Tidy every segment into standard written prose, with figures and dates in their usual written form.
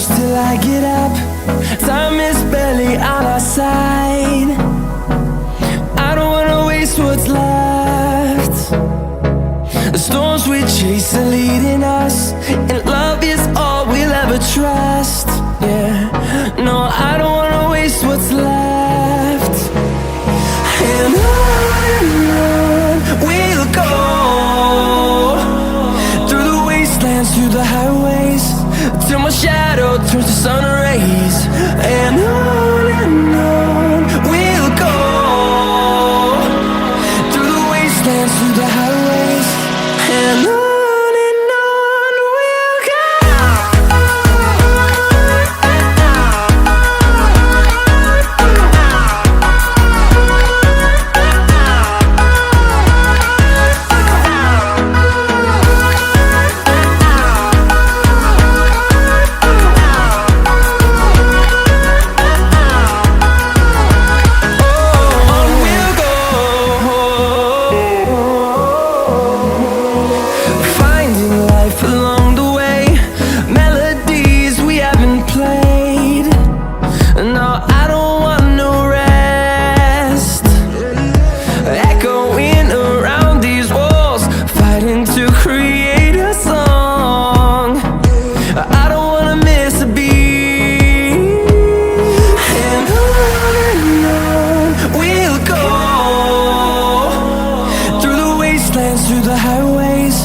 close till I get up. Time is barely on our side. I don't wanna waste what's left. The storms we chase are leading us, and love is all we'll ever trust. Yeah, no, I don't wanna waste what's left. And on we'll go, through the wastelands, through the highways, till my shadow turns to sun rays. And on we'll go, through the wastelands, through the highways, and on. Through the highways,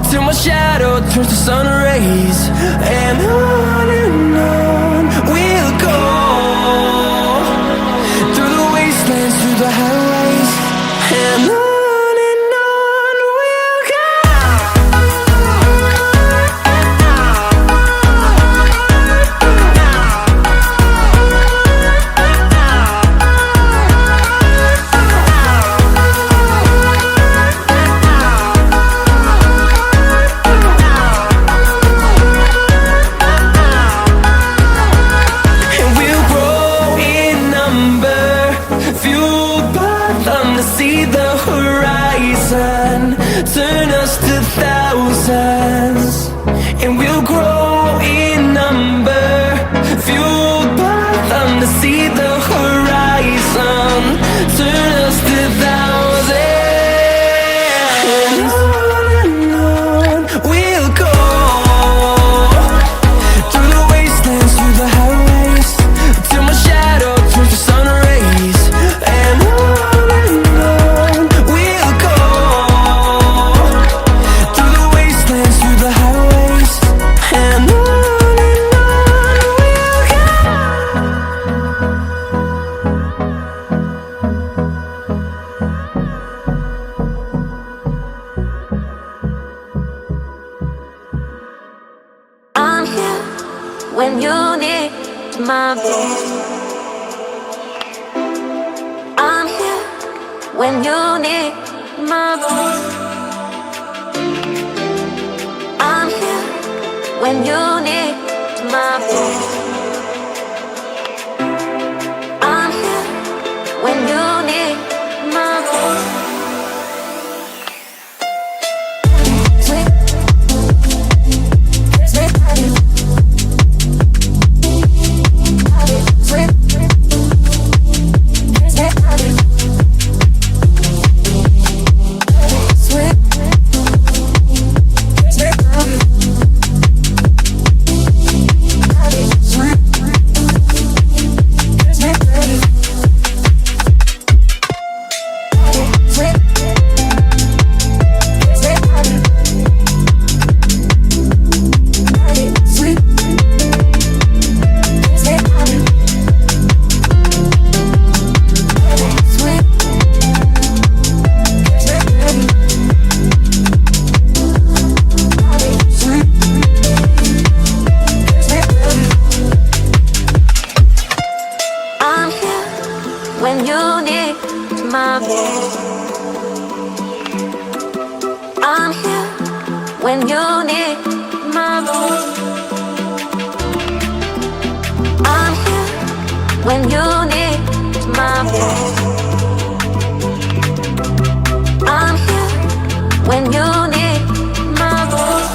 till my shadow turns to sun rays. And on we'll go, through the wastelands, through the highways, and on we'll go. See the horizon turn us to thousands, and we'll grow in number, fueled by them to see the horizon turn us to thousands. And on we'll go, through the wastelands, through the highways, till my shadow turns to sun rays. And when you need my voice, I'm here when you need my voice, I'm here when you need my voice, I'm here when you need my voice. I'm here when you need my voice. I'm here when you need my voice. I'm here when you need my voice.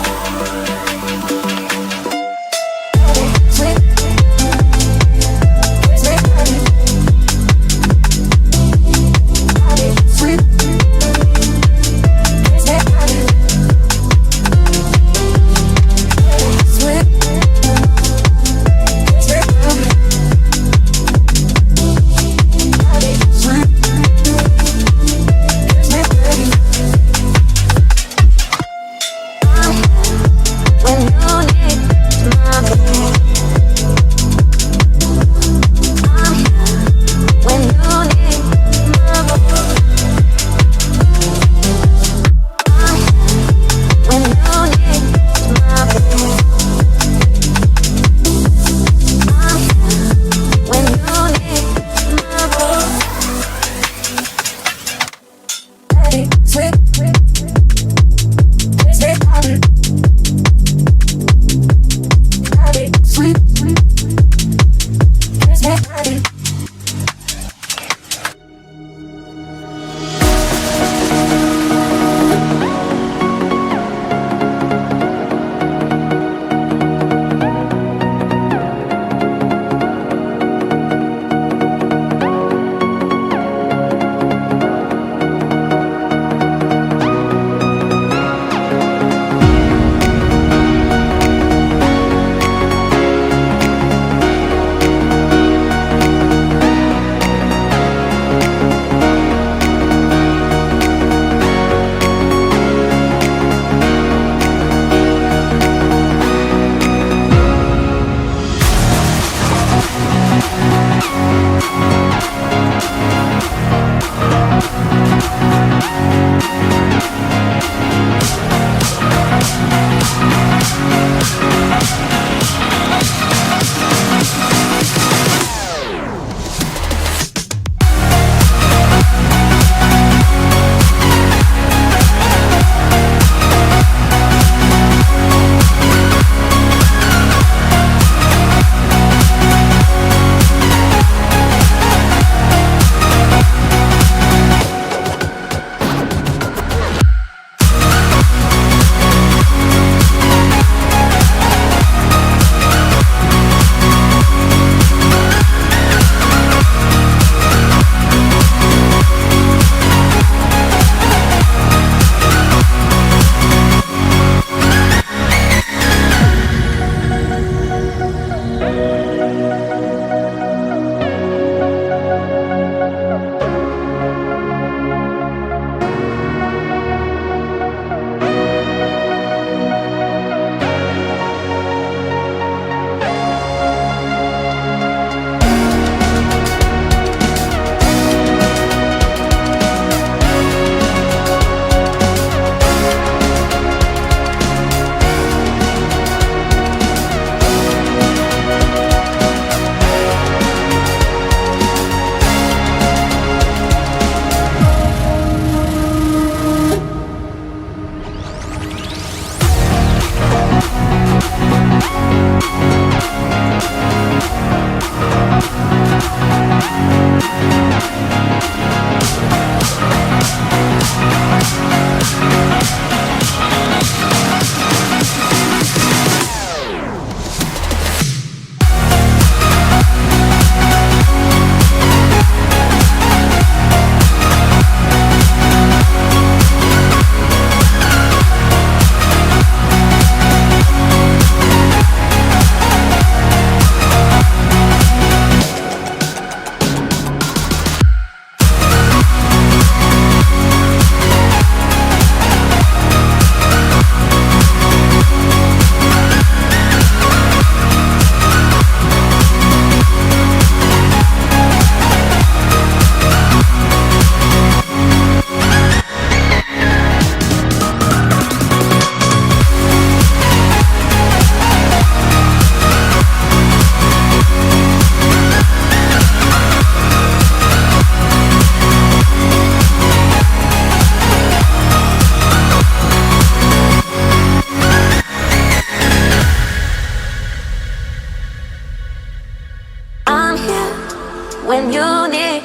when you need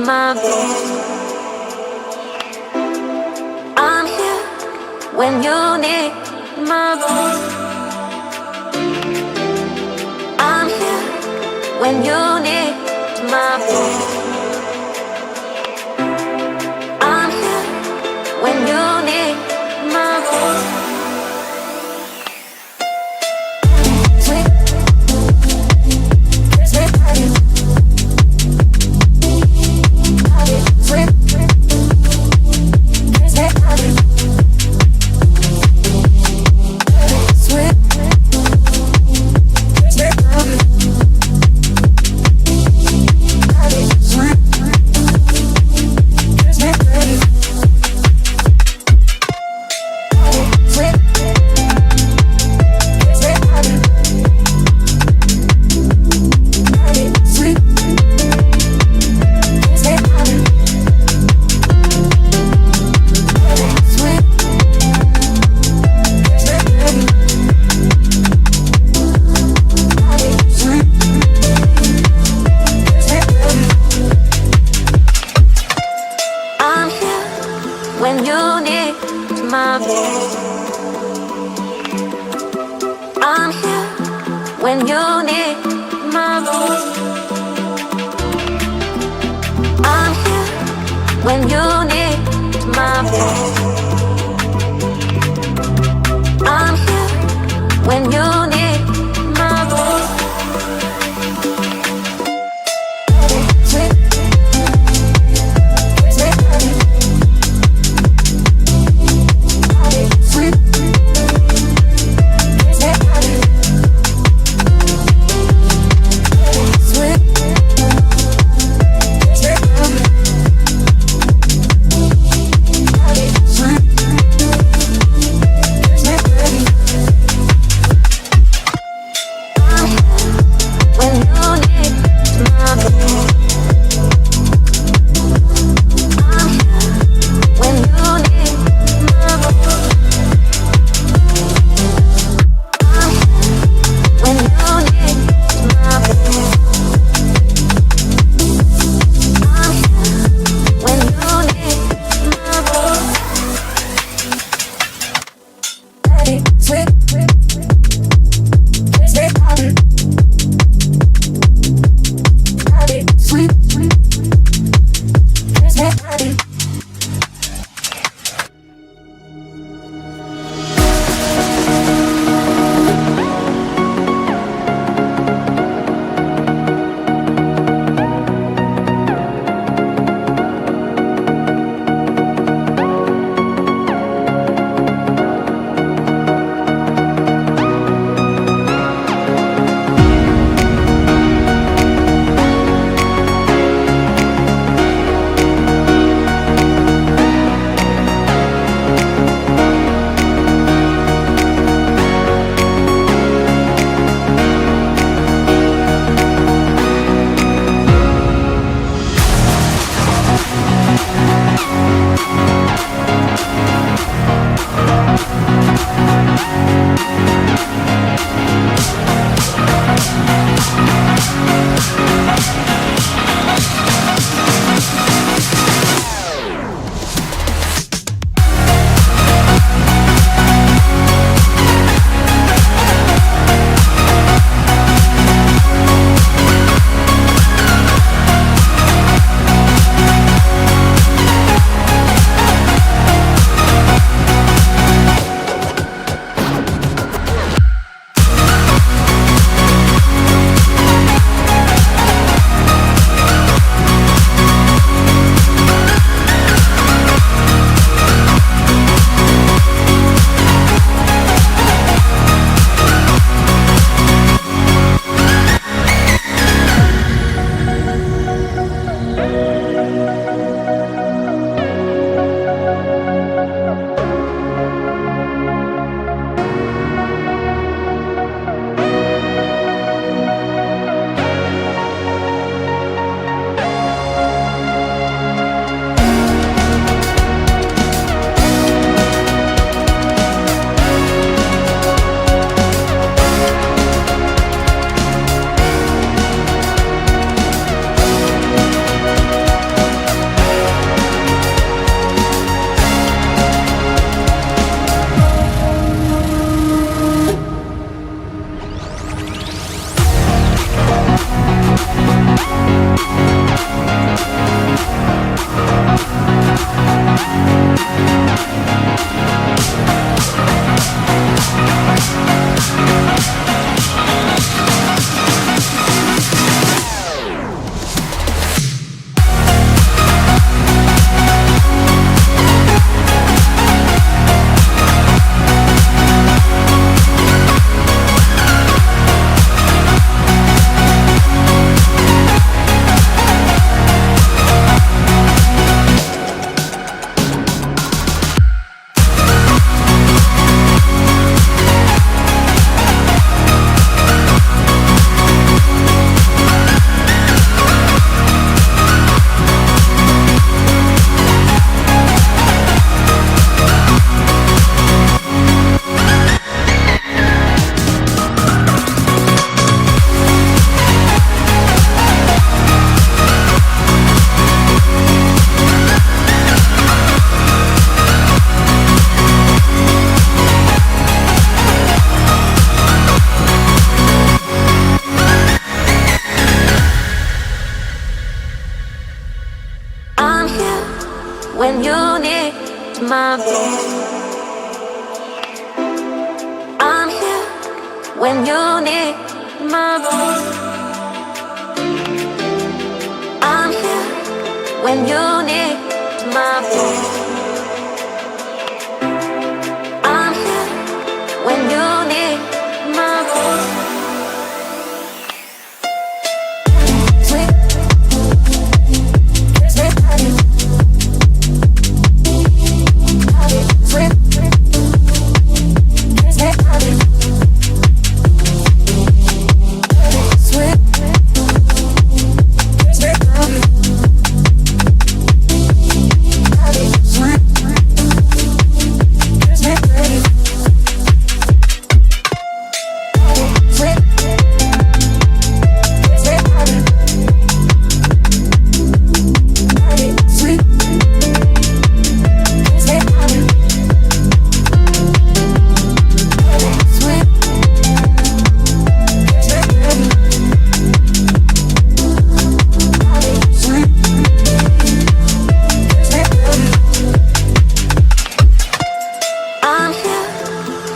my voice. I'm here when you need my voice. I'm here when you need my voice. I'm here when you need my voice. Sweet, sweet, sweet, sweet, when you need my voice. I'm here when you need my voice. I'm here when you need my voice. I'm here when you need my voice. when you need my voice. I'm here when you need my voice. I'm here when you need my voice. I'm here when you need my voice. Sweet, sweet, sweet,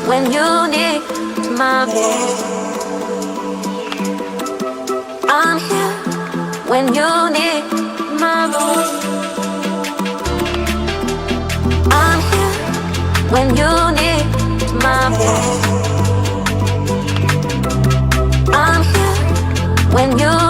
when you need my voice. I'm here when you need my voice. I'm here when you need my voice. I'm here when you